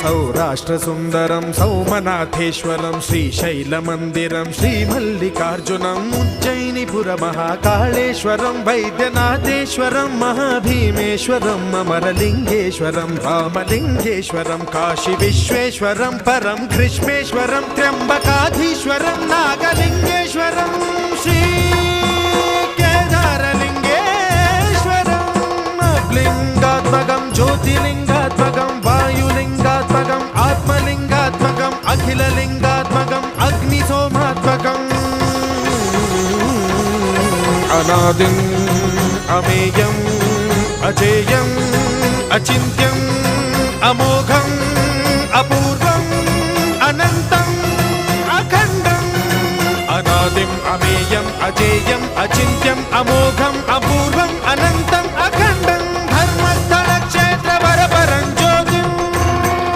सौराष्ट्रसुन्दरं सौमनाथेश्वरं श्रीशैलमन्दिरं श्रीमल्लिकार्जुनम् उज्जयिनीपुरमहाकाळेश्वरं वैद्यनाथेश्वरं महाभीमेश्वरम् अमरलिङ्गेश्वरं रामलिङ्गेश्वरं काशीविश्वेश्वरं परं ग्रीष्मेश्वरं त्र्यम्बकाधीश्वरं नागलिङ्गेश्वरं श्रीकेदारलिङ्गेश्वरम् लिङ्गात्मकं ज्योतिलिङ्गात्मकं वायुलिङ्गात्मकम् आत्मलिङ्गात्मकम् अखिललिङ्गात्मकम् अग्निसोमात्मकम् अनादिम् अमेयम् अजेयम् अचिन्त्यम् अमोघम् अपूर्वम् अनन्तम् अखण्डम् अनादिम् अमेयम् अजेयम् अचिन्त्यम् अमोघम्